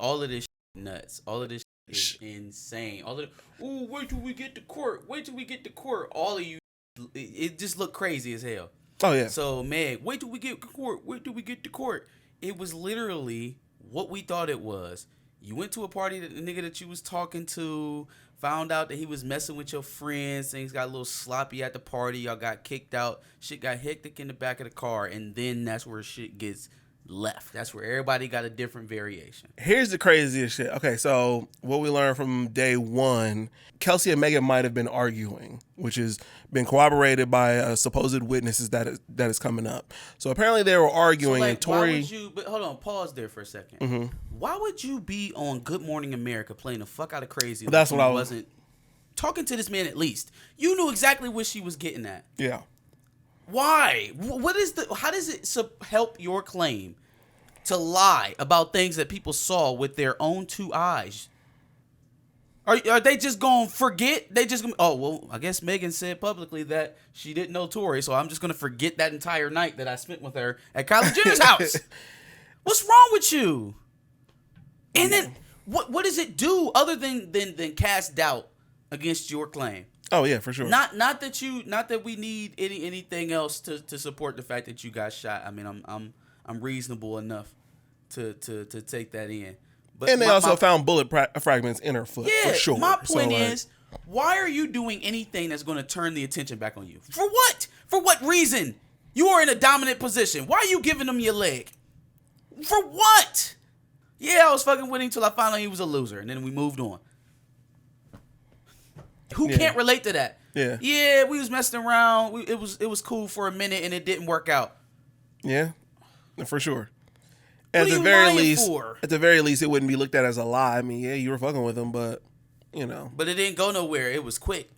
all of this nuts. All of this is insane. All of wait till we get to court. Wait till we get to court. All of you, it just looked crazy as hell. Oh yeah. So Meg, wait till we get to court. Wait till we get to court. It was literally what we thought it was. You went to a party that the nigga that you was talking to found out that he was messing with your friends. Things got a little sloppy at the party. Y'all got kicked out. Shit got hectic in the back of the car. And then that's where shit gets left. That's where everybody got a different variation. Here's the craziest shit. Okay, so what we learned from day one, Kelsey and Megan might have been arguing, which has been corroborated by supposed witnesses that is coming up. So apparently they were arguing, so, like, and Tory. Why would you? But hold on, pause there for a second. Mm-hmm. Why would you be on Good Morning America playing the fuck out of crazy? That's what I wasn't talking to this man. At least you knew exactly what she was getting at. Yeah. Why? What is the? How does it help your claim to lie about things that people saw with their own two eyes? Are they just gonna forget? They just gonna, oh well, I guess Megan said publicly that she didn't know Tory, so I'm just gonna forget that entire night that I spent with her at Kylie Jenner's house. What's wrong with you? And then what does it do other than cast doubt against your claim? Oh yeah, for sure. Not that we need anything else to support the fact that you got shot. I mean, I'm reasonable enough to take that in. But and they also found bullet fragments in her foot. Yeah, for sure. My point is, why are you doing anything that's going to turn the attention back on you? For what? For what reason? You are in a dominant position. Why are you giving them your leg? For what? Yeah, I was fucking with him until I found out he was a loser, and then we moved on. Who can't relate to that? Yeah. Yeah, we was messing around. It was cool for a minute, and it didn't work out. Yeah, for sure. What At are the you very lying least, for? At the very least, it wouldn't be looked at as a lie. I mean, yeah, you were fucking with him, but you know. But it didn't go nowhere. It was quick.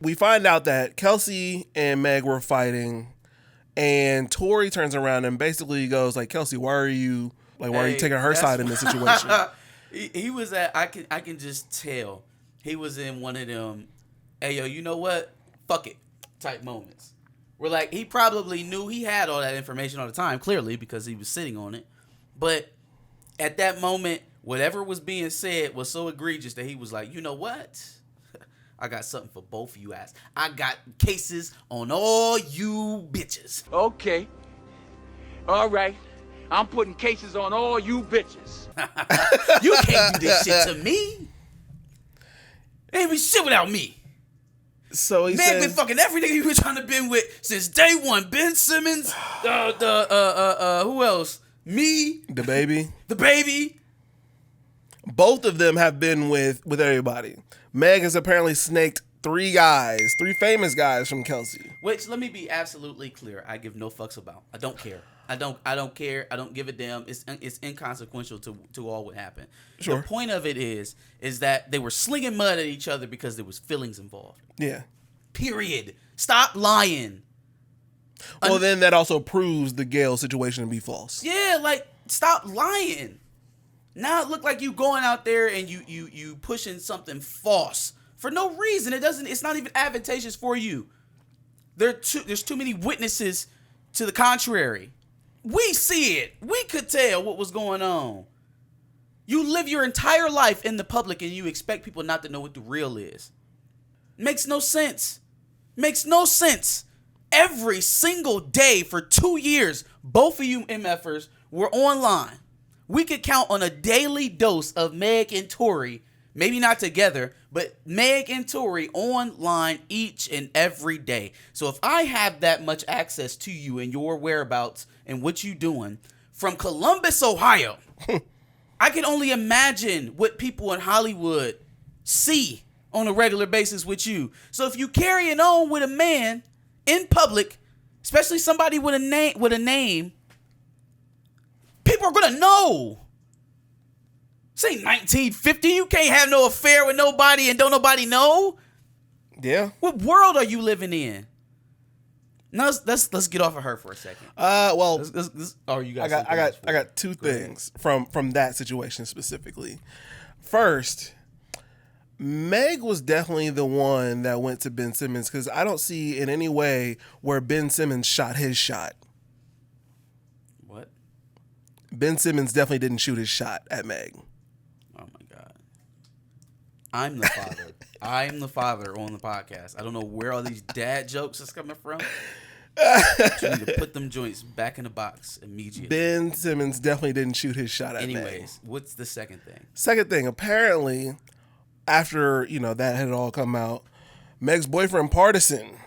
We find out that Kelsey and Meg were fighting, and Tory turns around and basically goes like, "Kelsey, why are you taking her side in this situation?" he was at. I can just tell he was in one of them. Hey yo, you know what? Fuck it, type moments. Where like he probably knew he had all that information all the time, clearly because he was sitting on it. But at that moment, whatever was being said was so egregious that he was like, you know what? I got something for both of you ass. I got cases on all you bitches. Okay. All right. I'm putting cases on all you bitches. You can't do this shit to me. Ain't be shit without me. So he says, been fucking every nigga you been trying to been with since day one. Ben Simmons, who else? Me, the baby. Both of them have been with everybody. Meg has apparently snaked three famous guys from Kelsey. Which, let me be absolutely clear, I give no fucks about. I don't care. I don't care. I don't give a damn. It's inconsequential to all what happened. Sure. The point of it is that they were slinging mud at each other because there was feelings involved. Yeah. Period. Stop lying. Well, then that also proves the Gayle situation to be false. Yeah, like, stop lying. Now it look like you going out there and you pushing something false for no reason. It's not even advantageous for you. There's too many witnesses to the contrary. We see it. We could tell what was going on. You live your entire life in the public and you expect people not to know what the real is. Makes no sense. Makes no sense. Every single day for 2 years, both of you MFers were online. We could count on a daily dose of Meg and Tory, maybe not together, but Meg and Tory online each and every day. So if I have that much access to you and your whereabouts and what you doing from Columbus, Ohio, I can only imagine what people in Hollywood see on a regular basis with you. So if you carrying on with a man in public, especially somebody with a name, people are gonna know. This ain't 1950. You can't have no affair with nobody and don't nobody know. Yeah. What world are you living in? Now let's get off of her for a second. Well, you got I got two things from that situation specifically. First, Meg was definitely the one that went to Ben Simmons because I don't see in any way where Ben Simmons shot his shot. What? Ben Simmons definitely didn't shoot his shot at Meg. Oh my God. I'm the father. I'm the father on the podcast. I don't know where all these dad jokes is coming from. But you need to put them joints back in the box immediately. Ben Simmons definitely didn't shoot his shot at Meg. Anyways, what's the second thing? Second thing, apparently, after, that had all come out, Meg's boyfriend, Partisan,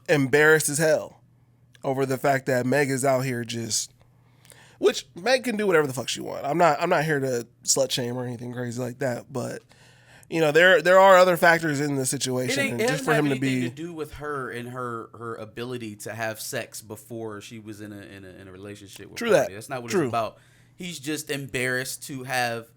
embarrassed as hell over the fact that Meg is out here just... Which, Meg can do whatever the fuck she wants. I'm not here to slut shame or anything crazy like that, but... there are other factors in the situation. It just for him to be to do with her and her ability to have sex before she was in a relationship with True Party. that. That's not what True. it's about. He's just embarrassed to have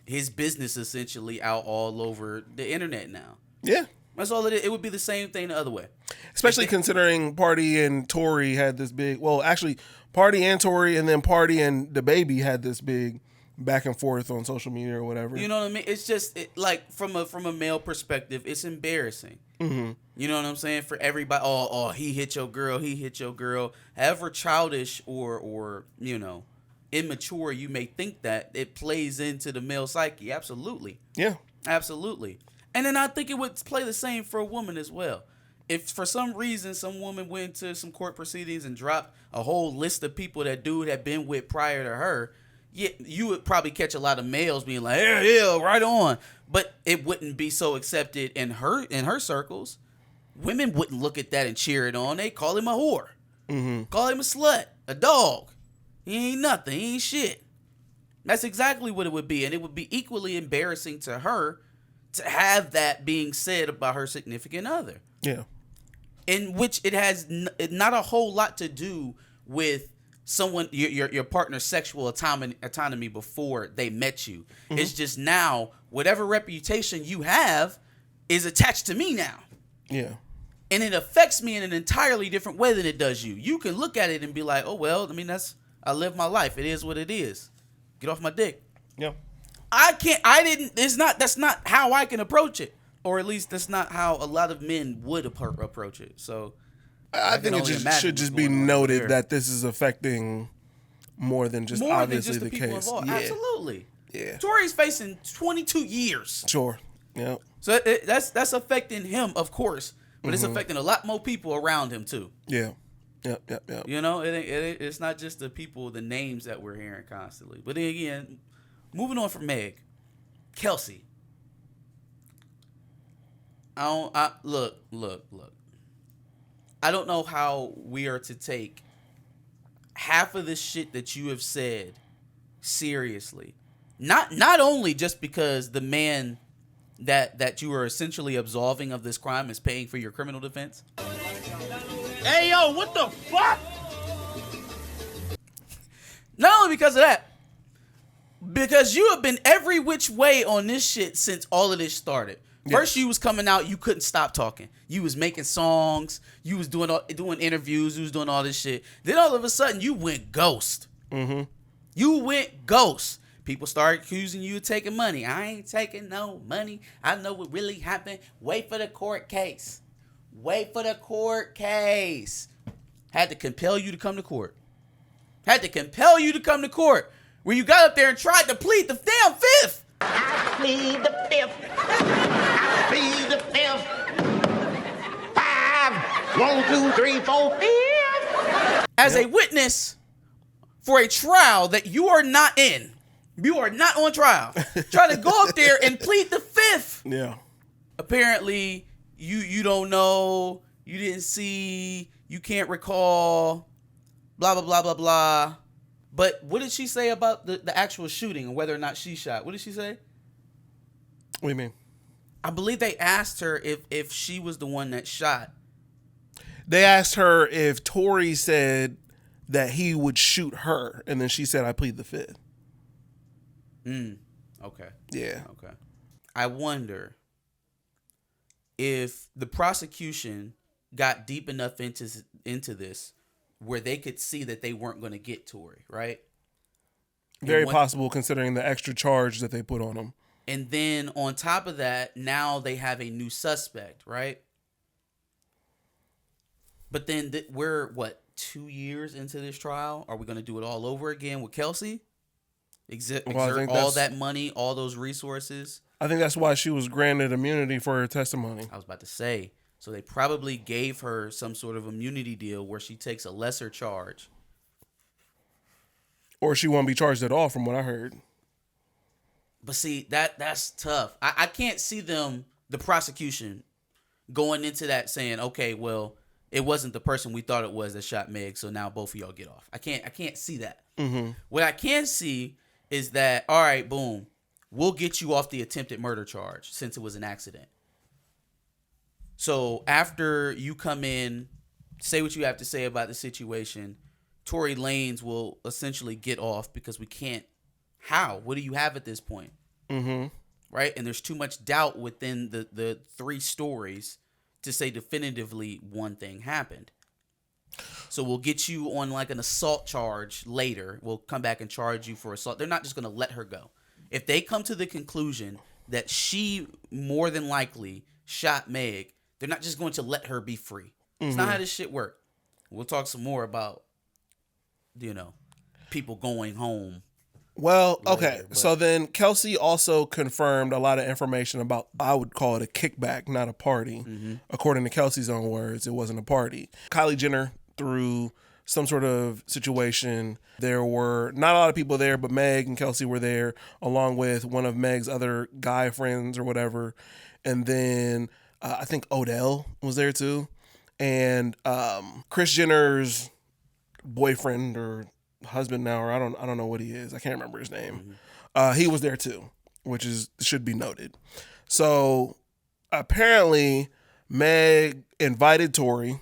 his business essentially out all over the internet now. Yeah. That's all it is. It would be the same thing the other way. Especially considering Party and Tory had this big... Well, actually, Party and Tory, and then Party and the baby had this big back and forth on social media or whatever. You know what I mean? It's just like from a male perspective, it's embarrassing. Mm-hmm. You know what I'm saying? For everybody, he hit your girl, he hit your girl. However childish or immature you may think that, it plays into the male psyche. Absolutely. Yeah. Absolutely. And then I think it would play the same for a woman as well. If for some reason some woman went to some court proceedings and dropped a whole list of people that dude had been with prior to her, yeah, you would probably catch a lot of males being like, yeah, right on. But it wouldn't be so accepted in her circles. Women wouldn't look at that and cheer it on. They call him a whore. Mm-hmm. Call him a slut, a dog. He ain't nothing. He ain't shit. That's exactly what it would be. And it would be equally embarrassing to her to have that being said about her significant other. Yeah. In which it has not a whole lot to do with someone, your partner's sexual autonomy before they met you. Mm-hmm. It's just now, whatever reputation you have is attached to me now. Yeah. And it affects me in an entirely different way than it does you. You can look at it and be like, oh, well, I live my life. It is what it is. Get off my dick. Yeah. That's not how I can approach it. Or at least that's not how a lot of men would approach it. So I think it should just be noted that this is affecting more than just obviously the case. Yeah. Absolutely. Yeah. Tory's facing 22 years. Sure. Yeah. So that's affecting him, of course, but it's affecting a lot more people around him too. Yeah. Yep. It's not just the people, the names that we're hearing constantly. But then again, moving on from Meg, Kelsey. Look. I don't know how we are to take half of the shit that you have said seriously. Not only just because the man that you are essentially absolving of this crime is paying for your criminal defense. Hey, yo, what the fuck? Not only because of that, because you have been every which way on this shit since all of this started. First, you was coming out, you couldn't stop talking. You was making songs, you was doing interviews, you was doing all this shit. Then all of a sudden, you went ghost. Mm-hmm. You went ghost. People started accusing you of taking money. I ain't taking no money. I know what really happened. Wait for the court case. Wait for the court case. Had to compel you to come to court. Where you got up there and tried to plead the damn fifth. I plead the fifth. I plead the fifth. 5, 1, 2, 3, 4, 5. As a witness for a trial that you are not in. You are not on trial. Try to go up there and plead the fifth. Yeah. Apparently, you don't know, you didn't see, you can't recall, blah, blah, blah, blah, blah. But what did she say about the actual shooting and whether or not she shot? What did she say? What do you mean? I believe they asked her if she was the one that shot. They asked her if Tory said that he would shoot her, and then she said, I plead the fifth. Okay. Yeah. Okay. I wonder if the prosecution got deep enough into this where they could see that they weren't going to get Tory, right? Very possible considering the extra charge that they put on him. And then on top of that, now they have a new suspect, right? But then we're, 2 years into this trial? Are we going to do it all over again with Kelsey? exert think all that's- that money, all those resources. I think that's why she was granted immunity for her testimony. I was about to say. So they probably gave her some sort of immunity deal where she takes a lesser charge. Or she won't be charged at all, from what I heard. But see, that's tough. I can't see them, the prosecution, going into that saying, okay, well, it wasn't the person we thought it was that shot Meg, so now both of y'all get off. I can't see that. Mm-hmm. What I can see is that, all right, boom, we'll get you off the attempted murder charge since it was an accident. So after you come in, say what you have to say about the situation, Tory Lanez will essentially get off because we can't. How? What do you have at this point? Mm-hmm. Right? And there's too much doubt within the three stories to say definitively one thing happened. So we'll get you on like an assault charge later. We'll come back and charge you for assault. They're not just going to let her go. If they come to the conclusion that she more than likely shot Meg, they're not just going to let her be free. It's not how this shit works. We'll talk some more about, people going home. Well, later, okay. but- So then Kelsey also confirmed a lot of information about, I would call it a kickback, not a party. Mm-hmm. According to Kelsey's own words, it wasn't a party. Kylie Jenner threw some sort of situation. There were not a lot of people there, but Meg and Kelsey were there, along with one of Meg's other guy friends or whatever. And then I think Odell was there too. And Kris Jenner's boyfriend or husband now, or I don't know what he is. I can't remember his name. He was there too, which should be noted. So apparently Meg invited Tory.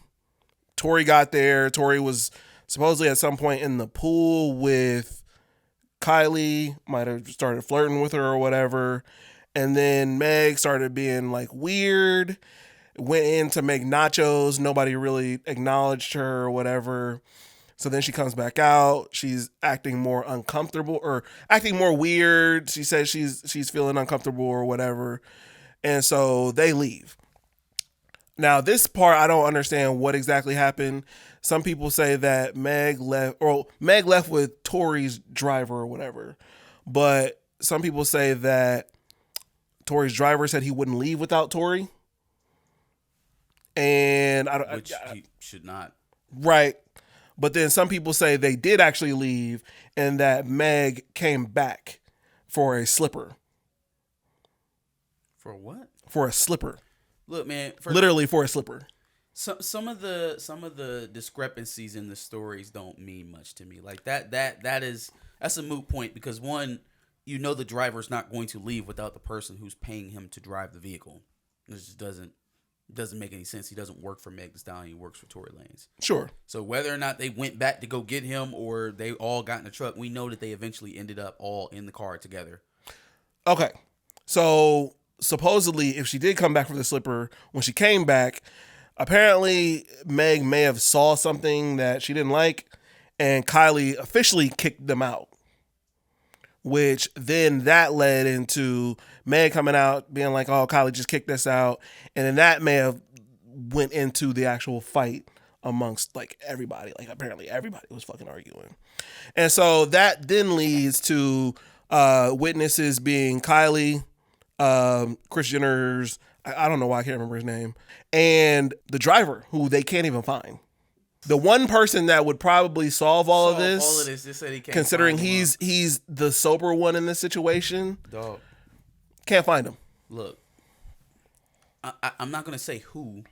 Tory got there. Tory was supposedly at some point in the pool with Kylie, might have started flirting with her or whatever. And then Meg started being like weird, went in to make nachos. Nobody really acknowledged her or whatever. So then she comes back out. She's acting more uncomfortable or acting more weird. She says she's feeling uncomfortable or whatever. And so they leave. Now, this part, I don't understand what exactly happened. Some people say that Meg left with Tory's driver or whatever. But some people say that Tory's driver said he wouldn't leave without Tory. And Which he should not. Right. But then some people say they did actually leave and that Meg came back for a slipper. For what? For a slipper. Look, man. Literally for a slipper. Some of the discrepancies in the stories don't mean much to me. Like that's a moot point because one, the driver's not going to leave without the person who's paying him to drive the vehicle. It just doesn't make any sense. He doesn't work for Meg Thee Stallion. He works for Tory Lanez. Sure. So whether or not they went back to go get him or they all got in the truck, we know that they eventually ended up all in the car together. Okay. So supposedly, if she did come back for the slipper, when she came back, apparently Meg may have saw something that she didn't like, and Kylie officially kicked them out. Which then that led into Meg coming out being like, oh, Kylie just kicked us out. And then that may have went into the actual fight amongst like everybody. Like apparently everybody was fucking arguing. And so that then leads to witnesses being Kylie, Kris Jenner's, I don't know why I can't remember his name, and the driver who they can't even find. The one person that would probably solve all of this, just said he can't considering find him. he's the sober one in this situation, Dog. can't find him. Look, I'm not gonna say who,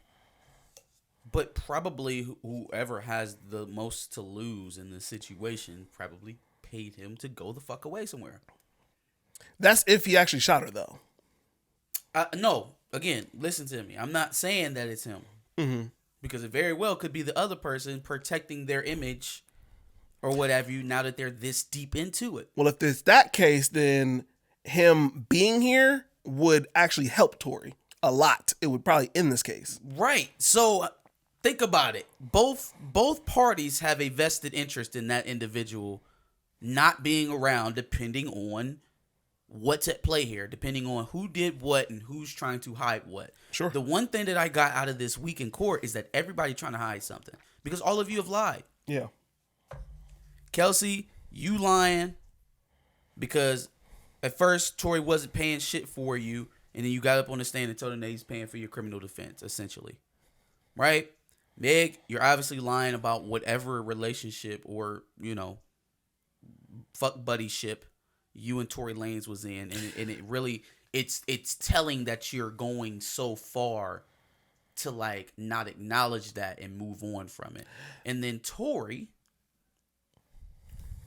but probably whoever has the most to lose in this situation probably paid him to go the fuck away somewhere. That's if he actually shot her, though. No, again, listen to me. I'm not saying that it's him. Mm-hmm. Because it very well could be the other person protecting their image or what have you now that they're this deep into it. Well, if it's that case, then him being here would actually help Tory a lot. It would probably end this case. Right. So think about it. Both parties have a vested interest in that individual not being around depending on what's at play here, depending on who did what and who's trying to hide what. Sure. The one thing that I got out of this week in court is that everybody trying to hide something because all of you have lied. Yeah. Kelsey, you lying. Because at first, Tory wasn't paying shit for you, and then you got up on the stand and told him that he's paying for your criminal defense, essentially. Right? Meg, you're obviously lying about whatever relationship or, fuck buddy ship you and Tory Lanez was in. And it really, it's telling that you're going so far to, like, not acknowledge that and move on from it. And then Tory,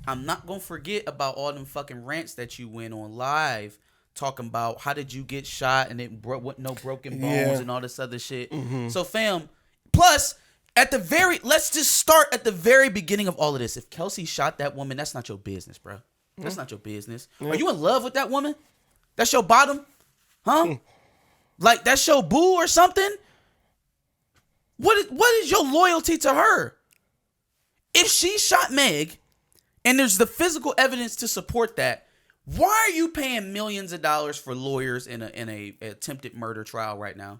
I'm not going to forget about all them fucking rants that you went on live talking about how did you get shot and it no broken bones and all this other shit. Mm-hmm. So, fam, plus, let's just start at the very beginning of all of this. If Kelsey shot that woman, that's not your business, bro. That's not your business. Are you in love with that woman? That's your bottom? Huh? Like, that's your boo or something? What is your loyalty to her? If she shot Meg, and there's the physical evidence to support that, why are you paying millions of dollars for lawyers in a attempted murder trial right now?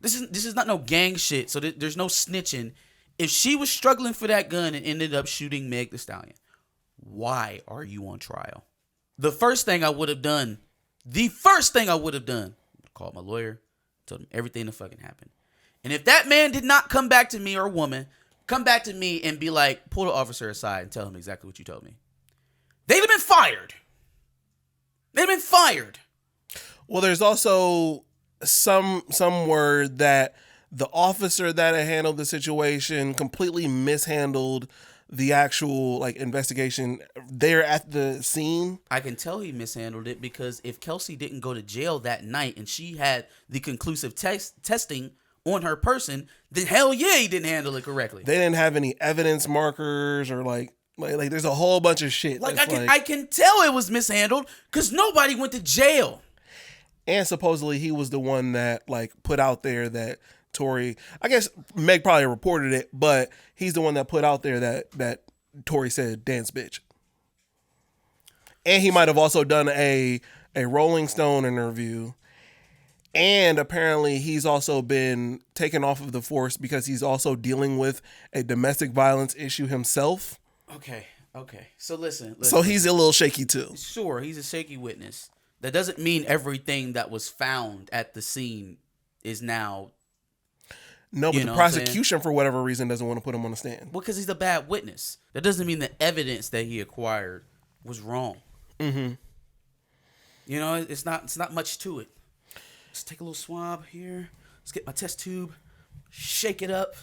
This is not no gang shit, so there's no snitching. If she was struggling for that gun and ended up shooting Meg Thee Stallion, why are you on trial? The first thing I would have done, called my lawyer, told him everything that fucking happened. And if that man did not come back to me or woman, come back to me and be like, pull the officer aside and tell him exactly what you told me, they'd have been fired. Well, there's also some word that the officer that had handled the situation completely mishandled the actual, like, investigation there at the scene. I can tell he mishandled it because if Kelsey didn't go to jail that night and she had the conclusive testing on her person, then hell yeah, he didn't handle it correctly. They didn't have any evidence markers or like there's a whole bunch of shit. I can tell it was mishandled because nobody went to jail. And supposedly he was the one that, like, put out there that Tory, I guess Meg probably reported it, but he's the one that put out there that Tory said dance bitch. And he might have also done a Rolling Stone interview. And apparently he's also been taken off of the force because he's also dealing with a domestic violence issue himself. Okay. So listen. So he's a little shaky too. Sure, he's a shaky witness. That doesn't mean everything that was found at the scene is now... No, but the prosecution, for whatever reason, doesn't want to put him on the stand. Well, because he's a bad witness. That doesn't mean the evidence that he acquired was wrong. Mm-hmm. It's not much to it. Let's take a little swab here. Let's get my test tube. Shake it up.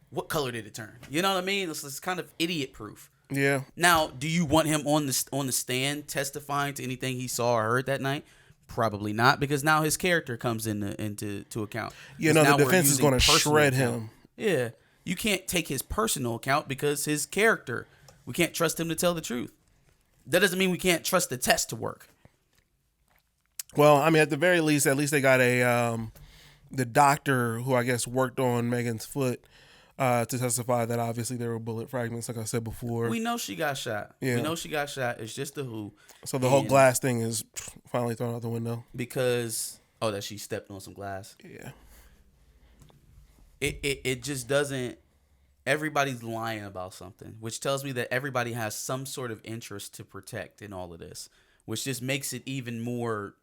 What color did it turn? You know what I mean? It's kind of idiot proof. Yeah. Now, do you want him on the stand testifying to anything he saw or heard that night? Probably not, because now his character comes into account. The defense is going to shred him. Yeah. You can't take his personal account because his character, we can't trust him to tell the truth. That doesn't mean we can't trust the test to work. Well, I mean, at the very least, they got the doctor who I guess worked on Megan's foot to testify that obviously there were bullet fragments, like I said before. We know she got shot. Yeah. We know she got shot. It's just the who. So the whole glass thing is finally thrown out the window. Because, that she stepped on some glass. Yeah. It just doesn't, everybody's lying about something, which tells me that everybody has some sort of interest to protect in all of this, which just makes it even more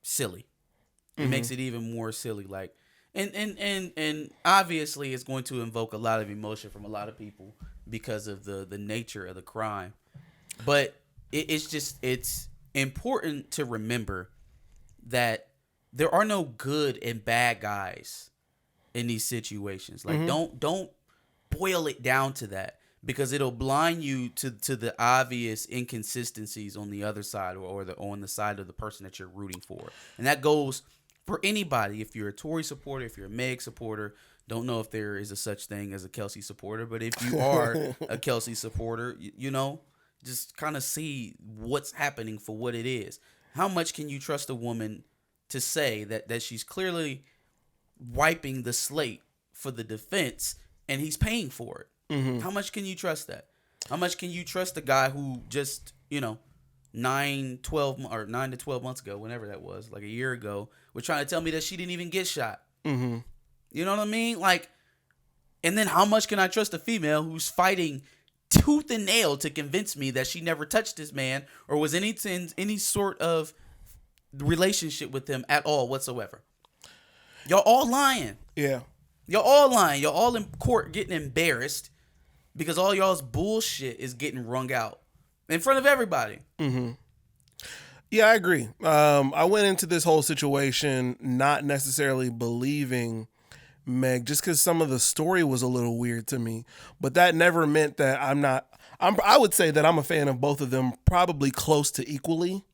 silly. It makes it even more silly. Like, and obviously it's going to invoke a lot of emotion from a lot of people because of the nature of the crime. But it's important to remember that there are no good and bad guys in these situations. Like, don't boil it down to that, because it'll blind you to the obvious inconsistencies on the other side or on the side of the person that you're rooting for. And that goes for anybody. If you're a Tory supporter, if you're a Meg supporter, don't know if there is a such thing as a Kelsey supporter, but if you are a Kelsey supporter, just kind of see what's happening for what it is. How much can you trust a woman to say that she's clearly wiping the slate for the defense and he's paying for it? Mm-hmm. How much can you trust that? How much can you trust a guy who just, 9 to 12 months ago, whenever that was, like a year ago, was trying to tell me that she didn't even get shot? Mm-hmm. You know what I mean? Like, and then how much can I trust a female who's fighting tooth and nail to convince me that she never touched this man or was any sort of relationship with him at all whatsoever. Y'all all lying. Yeah. Y'all all lying. Y'all all in court getting embarrassed because all y'all's bullshit is getting wrung out in front of everybody. Mm-hmm. Yeah, I agree. I went into this whole situation not necessarily believing Meg just because some of the story was a little weird to me. But that never meant that I would say that I'm a fan of both of them probably close to equally.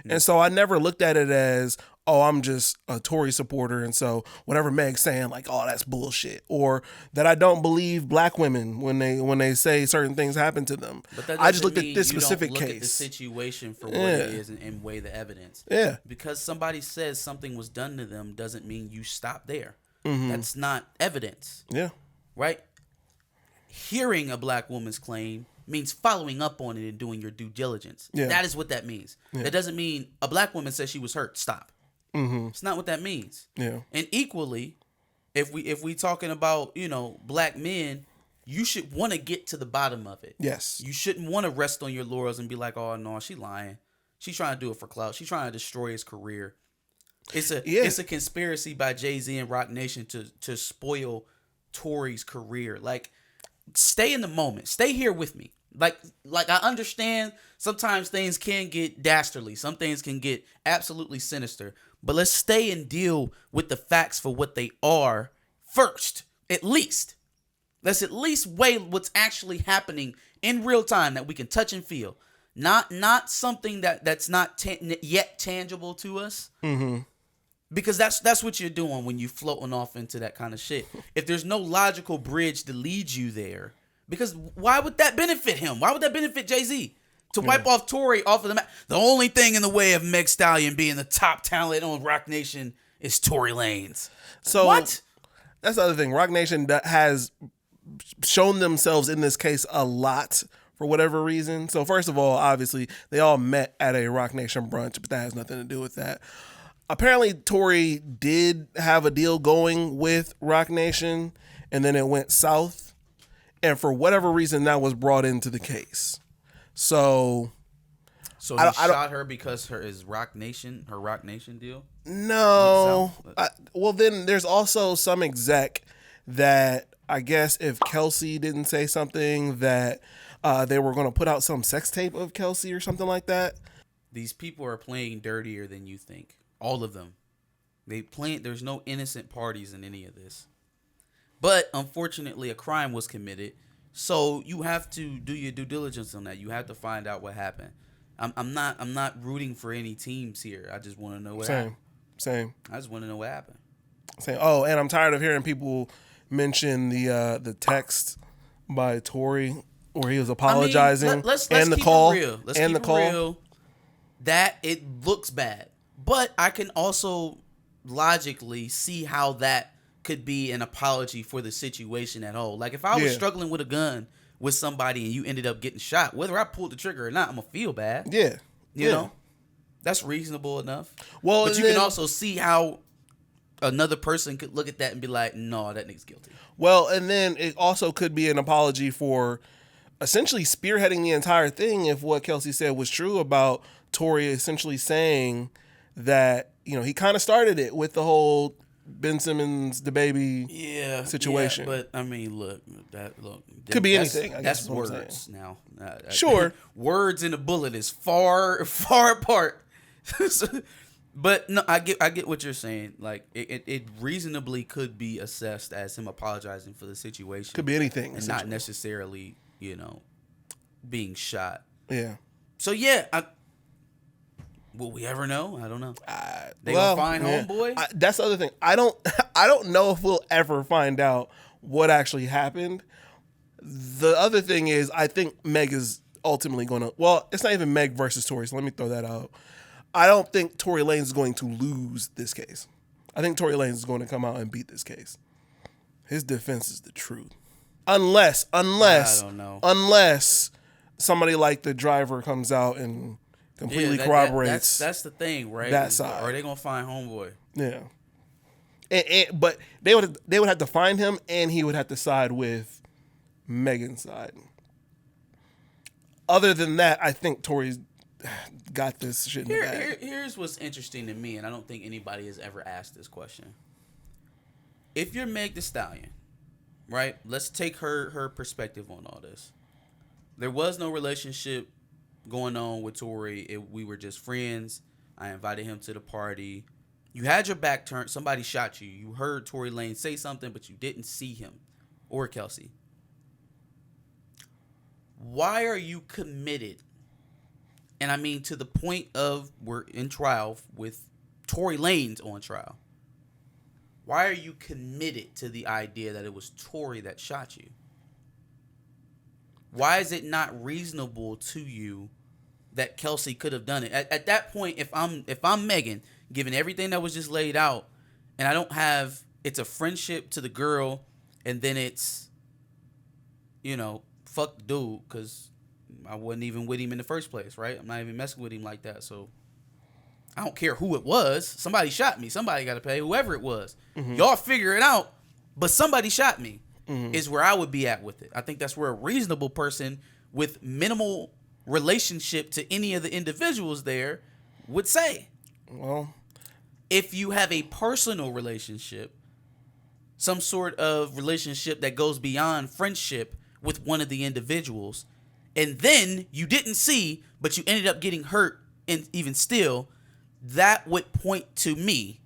And so I never looked at it as, oh, I'm just a Tory supporter, and so whatever Meg's saying, like, oh, that's bullshit, or that I don't believe black women when they say certain things happen to them. But I just looked at this specific you don't look case. at the situation for what it is and weigh the evidence. Yeah. Because somebody says something was done to them doesn't mean you stop there. Mm-hmm. That's not evidence. Yeah. Right? Hearing a black woman's claim means following up on it and doing your due diligence. Yeah. That is what that means. Yeah. That doesn't mean a black woman says she was hurt. Stop. Mm-hmm. It's not what that means. Yeah. And equally, if we talking about, black men, you should want to get to the bottom of it. Yes. You shouldn't want to rest on your laurels and be like, oh no, she lying. She's trying to do it for clout. She's trying to destroy his career. It's a conspiracy by Jay-Z and Roc Nation to spoil Tory's career. Like, stay in the moment. Stay here with me. Like I understand sometimes things can get dastardly. Some things can get absolutely sinister. But let's stay and deal with the facts for what they are first, at least. Let's at least weigh what's actually happening in real time that we can touch and feel. Not something that's not yet tangible to us. Mm-hmm. Because that's what you're doing when you floating off into that kind of shit. If there's no logical bridge to lead you there, because why would that benefit him? Why would that benefit Jay-Z? To wipe off Tory off of the map. The only thing in the way of Meg Stallion being the top talent on Roc Nation is Tory Lanez. So what? That's the other thing. Roc Nation has shown themselves in this case a lot for whatever reason. So first of all, obviously, they all met at a Roc Nation brunch, but that has nothing to do with that. Apparently, Tory did have a deal going with Roc Nation, and then it went south. And for whatever reason, that was brought into the case. So he shot her because her Roc Nation deal? No. Well, then there's also some exec that I guess if Kelsey didn't say something that they were going to put out some sex tape of Kelsey or something like that. These people are playing dirtier than you think. All of them. There's no innocent parties in any of this. But unfortunately, a crime was committed. So you have to do your due diligence on that. You have to find out what happened. I'm not rooting for any teams here. I just want to know what happened. Same. I just want to know what happened. Same. Oh, and I'm tired of hearing people mention the text by Tory where he was apologizing. Let's and the keep call. It real. Let's and keep the it call. real. That it looks bad, but I can also logically see how that could be an apology for the situation at whole. Like if I was struggling with a gun with somebody and you ended up getting shot, whether I pulled the trigger or not, I'm gonna feel bad. Yeah. You know? That's reasonable enough. Well, but you can also see how another person could look at that and be like, no, that nigga's guilty. Well, and then it also could be an apology for essentially spearheading the entire thing if what Kelsey said was true about Tory essentially saying that, he kind of started it with the whole Ben Simmons, the baby situation. Yeah, but I mean, look, could be anything. That's words now. Sure. Words and a bullet is far apart. But no, I get what you're saying. Like it reasonably could be assessed as him apologizing for the situation. Could be anything, and not necessarily, being shot. Yeah. So will we ever know? I don't know. They gonna find homeboy? That's the other thing. I don't know if we'll ever find out what actually happened. The other thing is, I think Meg is ultimately going to. Well, it's not even Meg versus Tory. So let me throw that out. I don't think Tory Lanez is going to lose this case. I think Tory Lanez is going to come out and beat this case. His defense is the truth. Unless I don't know. Unless somebody like the driver comes out and completely corroborates. That's the thing, right? That side. Or are they gonna find homeboy? Yeah. But they would have to find him, and he would have to side with Megan's side. other than that, I think Tory's got this shit in the bag. Here's what's interesting to me, and I don't think anybody has ever asked this question. If you're Meg Thee Stallion, right? Let's take her perspective on all this. There was no relationship going on with Tory. We were just friends. I invited him to the party. You had your back turned. Somebody shot you. You heard Tory Lanez say something, but you didn't see him or Kelsey. Why are you committed? And I mean to the point of we're in trial with Tory Lanez on trial. Why are you committed to the idea that it was Tory that shot you? Why is it not reasonable to you that Kelsey could have done it? At that point, if I'm Megan, given everything that was just laid out, and I don't have, it's a friendship to the girl, and then it's, fuck the dude, because I wasn't even with him in the first place, right? I'm not even messing with him like that, so I don't care who it was. Somebody shot me. Somebody got to pay, whoever it was. Mm-hmm. Y'all figure it out, but somebody shot me is where I would be at with it. I think that's where a reasonable person with minimal relationship to any of the individuals there would say. Well, if you have a personal relationship, some sort of relationship that goes beyond friendship with one of the individuals, and then you didn't see, but you ended up getting hurt, and even still, that would point to me,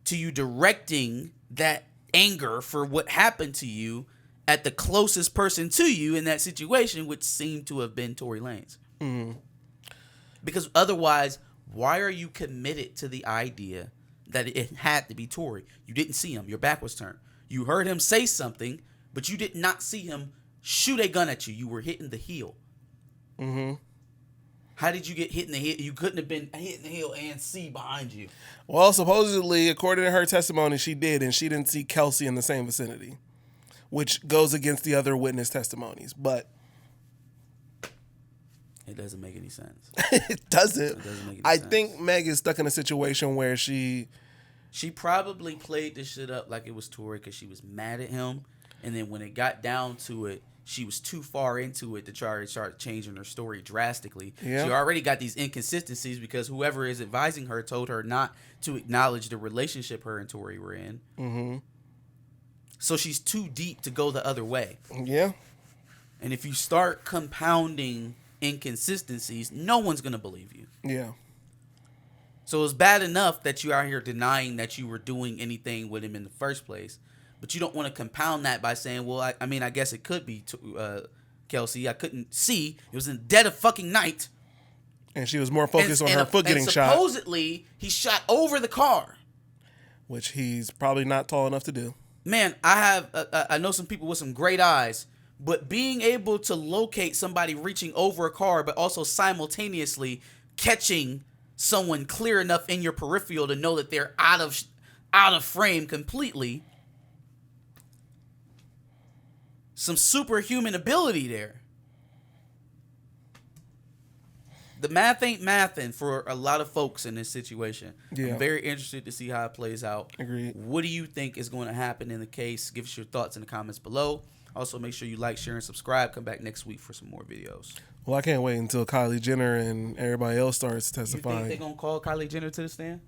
to you directing that anger for what happened to you at the closest person to you in that situation, which seemed to have been Tory Lanez. Mm-hmm. Because otherwise, why are you committed to the idea that it had to be Tory? You didn't see him. Your back was turned. You heard him say something, but you did not see him shoot a gun at you. You were hitting the heel. Mm-hmm. How did you get hit in the heel? You couldn't have been hit in the heel and see behind you. Well, supposedly, according to her testimony, she did, and she didn't see Kelsey in the same vicinity, which goes against the other witness testimonies. But it doesn't make any sense. It doesn't. It doesn't make any I sense. think Meg is stuck in a situation where she probably played this shit up like it was Tory because she was mad at him, and then when it got down to it, she was too far into it to try to start changing her story drastically. Yeah. She already got these inconsistencies because whoever is advising her told her not to acknowledge the relationship her and Tory were in. Mm-hmm. So she's too deep to go the other way. Yeah. And if you start compounding inconsistencies, no one's going to believe you. Yeah. So it's bad enough that you out here denying that you were doing anything with him in the first place. But you don't want to compound that by saying, well, I mean, I guess it could be Kelsey. I couldn't see. It was in the dead of fucking night. And she was more focused on her foot getting shot. Supposedly, he shot over the car. Which he's probably not tall enough to do. Man, I know some people with some great eyes. But being able to locate somebody reaching over a car, but also simultaneously catching someone clear enough in your peripheral to know that they're out of frame completely. Some superhuman ability there. The math ain't mathin' for a lot of folks in this situation. Yeah. I'm very interested to see how it plays out. Agreed. What do you think is going to happen in the case? Give us your thoughts in the comments below. Also, make sure you like, share, and subscribe. Come back next week for some more videos. Well, I can't wait until Kylie Jenner and everybody else starts testifying. You think they're going to call Kylie Jenner to the stand?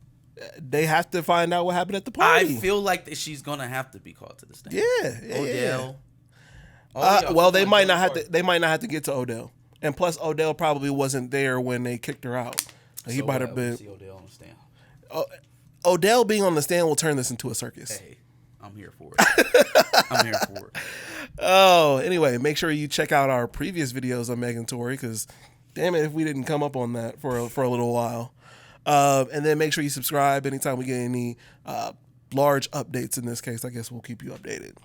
They have to find out what happened at the party. I feel like that she's going to have to be called to the stand. Yeah. Odell. Well, they might not have to. They might not have to get to Odell, and plus Odell probably wasn't there when they kicked her out. He might have been. See Odell on the stand. Odell being on the stand will turn this into a circus. Hey, I'm here for it. I'm here for it. Oh, anyway, make sure you check out our previous videos on Meg and Tory, because damn it if we didn't come up on that for a little while. And then make sure you subscribe anytime we get any large updates. In this case, I guess we'll keep you updated.